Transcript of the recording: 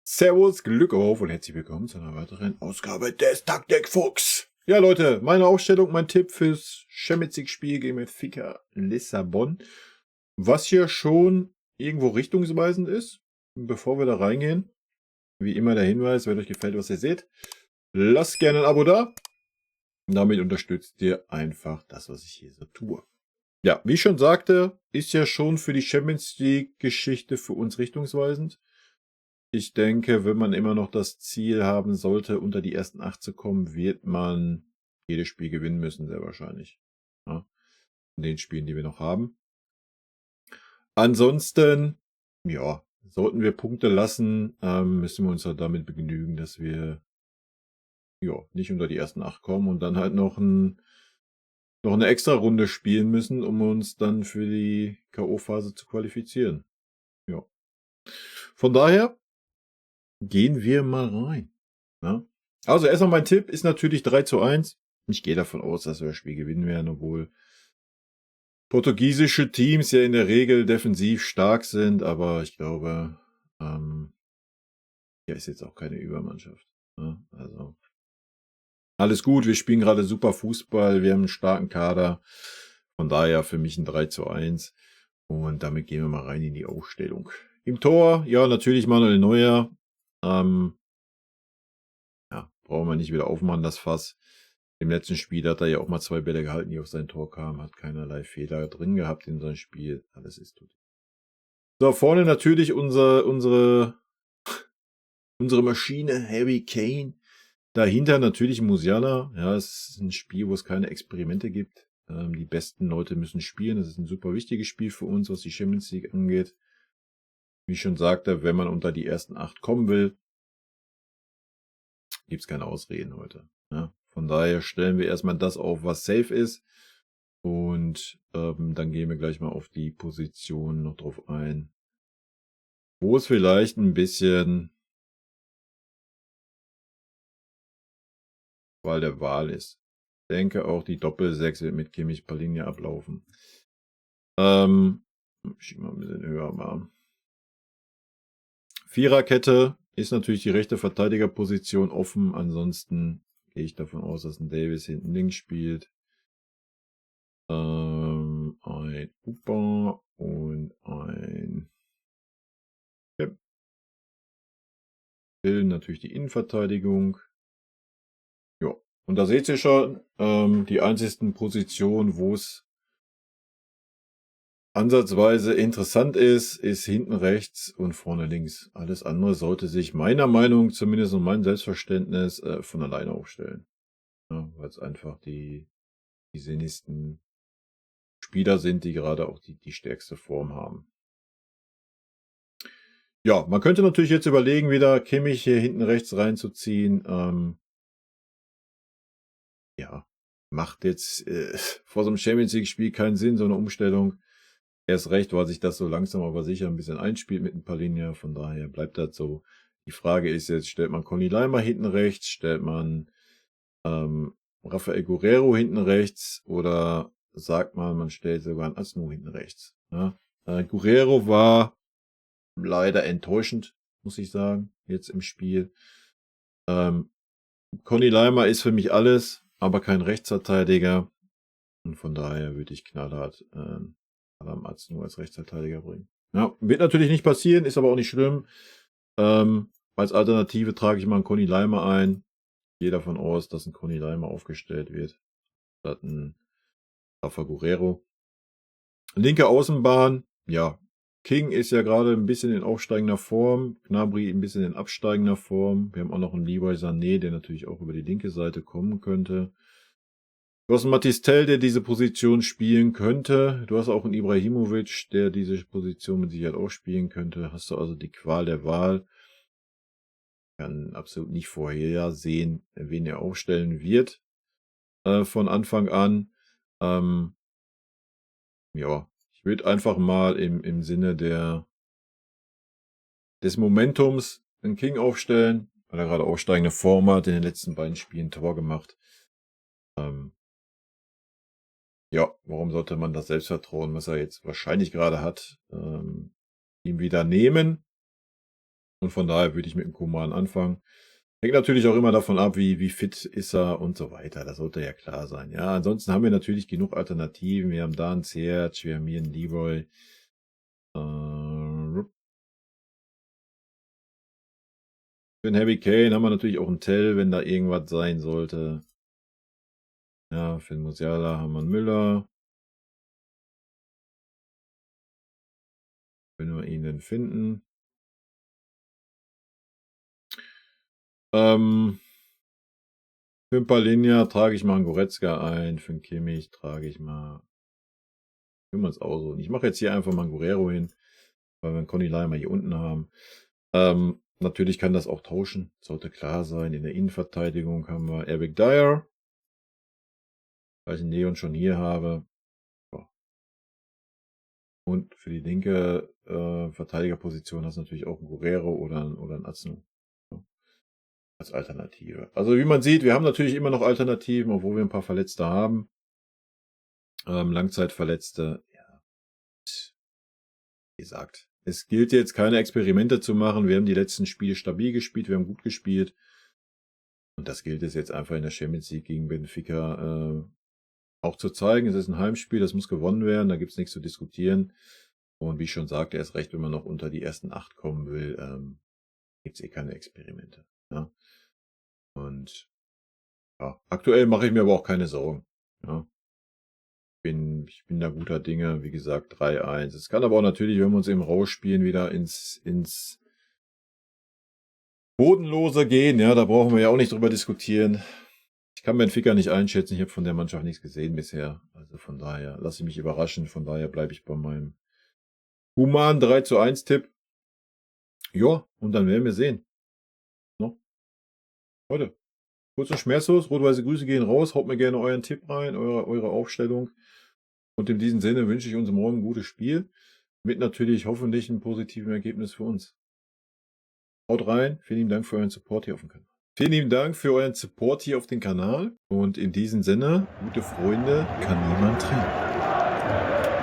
Servus, Glück auf und herzlich willkommen zu einer weiteren Ausgabe des Taktikfuchs. Ja, Leute, meine Aufstellung, mein Tipp fürs Champions League-Spiel gegen Benfica Lissabon, was hier schon irgendwo richtungsweisend ist. Bevor wir da reingehen, wie immer der Hinweis, wenn euch gefällt, was ihr seht, lasst gerne ein Abo da. Damit unterstützt ihr einfach das, was ich hier so tue. Ja, wie ich schon sagte, ist ja schon für die Champions League-Geschichte für uns richtungsweisend. Ich denke, wenn man immer noch das Ziel haben sollte, unter die ersten 8 zu kommen, wird man jedes Spiel gewinnen müssen, sehr wahrscheinlich. Ja, in den Spielen, die wir noch haben. Ansonsten, ja, sollten wir Punkte lassen, müssen wir uns halt damit begnügen, dass wir nicht unter die ersten 8 kommen und dann halt noch eine extra Runde spielen müssen, um uns dann für die K.O.-Phase zu qualifizieren. Ja. Von daher gehen wir mal rein. Ja? Also erstmal mein Tipp ist natürlich 3:1. Ich gehe davon aus, dass wir das Spiel gewinnen werden, obwohl portugiesische Teams ja in der Regel defensiv stark sind, aber ich glaube, ist jetzt auch keine Übermannschaft. Ja? Also alles gut, wir spielen gerade super Fußball, wir haben einen starken Kader. Von daher für mich ein 3:1. Und damit gehen wir mal rein in die Aufstellung. Im Tor, ja, natürlich Manuel Neuer. Brauchen wir nicht wieder aufmachen, das Fass. Im letzten Spiel hat er ja auch mal 2 Bälle gehalten, die auf sein Tor kamen, hat keinerlei Fehler drin gehabt in seinem Spiel. Alles ist gut. So, vorne natürlich unsere Maschine, Harry Kane. Dahinter natürlich Musiala. Ja, es ist ein Spiel, wo es keine Experimente gibt. Die besten Leute müssen spielen. Das ist ein super wichtiges Spiel für uns, was die Champions League angeht. Wie ich schon sagte, wenn man unter die ersten 8 kommen will, gibt es keine Ausreden heute. Ja, von daher stellen wir erstmal das auf, was safe ist. Und dann gehen wir gleich mal auf die Position noch drauf ein, wo es vielleicht ein bisschen Wahl der Wahl ist. Ich denke auch, die Doppel-6 wird mit Kimmich Palinja ablaufen. Ich mal ein bisschen höher mal. Viererkette ist natürlich die rechte Verteidigerposition offen. Ansonsten gehe ich davon aus, dass ein Davis hinten links spielt. Ein Upa und ein Bilden natürlich die Innenverteidigung. Ja, und da seht ihr schon, die einzigsten Positionen, wo es ansatzweise interessant ist hinten rechts und vorne links. Alles andere sollte sich meiner Meinung, zumindest in meinem Selbstverständnis, von alleine aufstellen. Ja, weil es einfach die sinnigsten Spieler sind, die gerade auch die stärkste Form haben. Ja, man könnte natürlich jetzt überlegen, wieder Kimmich hier hinten rechts reinzuziehen. Macht jetzt vor so einem Champions League-Spiel keinen Sinn, so eine Umstellung. Erst recht, weil sich das so langsam aber sicher ein bisschen einspielt mit ein paar Linien. Von daher bleibt das so. Die Frage ist jetzt, stellt man Conny Leimer hinten rechts, stellt man Rafael Guerrero hinten rechts oder sagt man stellt sogar einen Asno hinten rechts. Ja? Guerrero war leider enttäuschend, muss ich sagen, jetzt im Spiel. Conny Leimer ist für mich alles, aber kein Rechtsverteidiger. Und von daher würde ich knallhart Adam Aznou als Rechtsverteidiger bringen. Ja, wird natürlich nicht passieren, ist aber auch nicht schlimm. Als Alternative trage ich mal einen Conny Leimer ein. Ich gehe davon aus, dass ein Conny Leimer aufgestellt wird. Statt ein Rafa Guerrero. Linke Außenbahn, ja. King ist ja gerade ein bisschen in aufsteigender Form. Gnabry ein bisschen in absteigender Form. Wir haben auch noch einen Leroy Sané, der natürlich auch über die linke Seite kommen könnte. Du hast einen Matistel, der diese Position spielen könnte. Du hast auch einen Ibrahimovic, der diese Position mit Sicherheit auch spielen könnte. Hast du also die Qual der Wahl. Kann absolut nicht vorhersehen, wen er aufstellen wird von Anfang an. Ich würde einfach mal im Sinne des Momentums einen King aufstellen, weil er gerade aufsteigende Form hat, in den letzten beiden Spielen Tor gemacht. Warum sollte man das Selbstvertrauen, was er jetzt wahrscheinlich gerade hat, ihm wieder nehmen? Und von daher würde ich mit dem Koman anfangen. Hängt natürlich auch immer davon ab, wie fit ist er und so weiter. Das sollte ja klar sein. Ja, ansonsten haben wir natürlich genug Alternativen. Wir haben da einen Ziyech, wir haben hier einen Leroy. Für den Harry Kane haben wir natürlich auch einen Tell, wenn da irgendwas sein sollte. Ja, für den Musiala haben wir einen Müller. Wenn wir ihn denn finden. Für ein Palinja trage ich mal einen Goretzka ein. Für einen Kimmich trage ich mal. Können wir uns aussuchen. Ich mache jetzt hier einfach mal einen Guerrero hin, weil wir einen Conny Leimer hier unten haben. Natürlich kann das auch tauschen. Sollte klar sein. In der Innenverteidigung haben wir Eric Dyer. Weil ich einen Neon schon hier habe. Ja. Und für die linke Verteidigerposition hast du natürlich auch einen Guerrero oder einen Aznu. Ja. Als Alternative. Also wie man sieht, wir haben natürlich immer noch Alternativen, obwohl wir ein paar Verletzte haben. Langzeitverletzte. Ja. Wie gesagt, es gilt jetzt keine Experimente zu machen. Wir haben die letzten Spiele stabil gespielt, wir haben gut gespielt. Und das gilt es jetzt einfach in der Champions League gegen Benfica auch zu zeigen. Es ist ein Heimspiel, das muss gewonnen werden, da gibt es nichts zu diskutieren. Und wie ich schon sagte, erst recht, wenn man noch unter die ersten 8 kommen will, gibt es keine Experimente. Ja? Und ja, aktuell mache ich mir aber auch keine Sorgen. Ja? Ich bin da guter Dinge, wie gesagt, 3-1. Es kann aber auch natürlich, wenn wir uns eben rausspielen, wieder ins Bodenlose gehen. Ja, da brauchen wir ja auch nicht drüber diskutieren. Ich kann Benfica nicht einschätzen. Ich habe von der Mannschaft nichts gesehen bisher. Also von daher lasse ich mich überraschen. Von daher bleibe ich bei meinem humanen 3-1 Tipp. Ja, und dann werden wir sehen. No? Leute, kurz und schmerzlos. Rot-weiße Grüße gehen raus. Haut mir gerne euren Tipp rein, eure Aufstellung. Und in diesem Sinne wünsche ich uns morgen ein gutes Spiel. Mit natürlich hoffentlich einem positiven Ergebnis für uns. Haut rein. Vielen lieben Dank für euren Support hier auf dem Kanal. Vielen lieben Dank für euren Support hier auf dem Kanal. Und in diesem Sinne, gute Freunde, kann niemand trennen.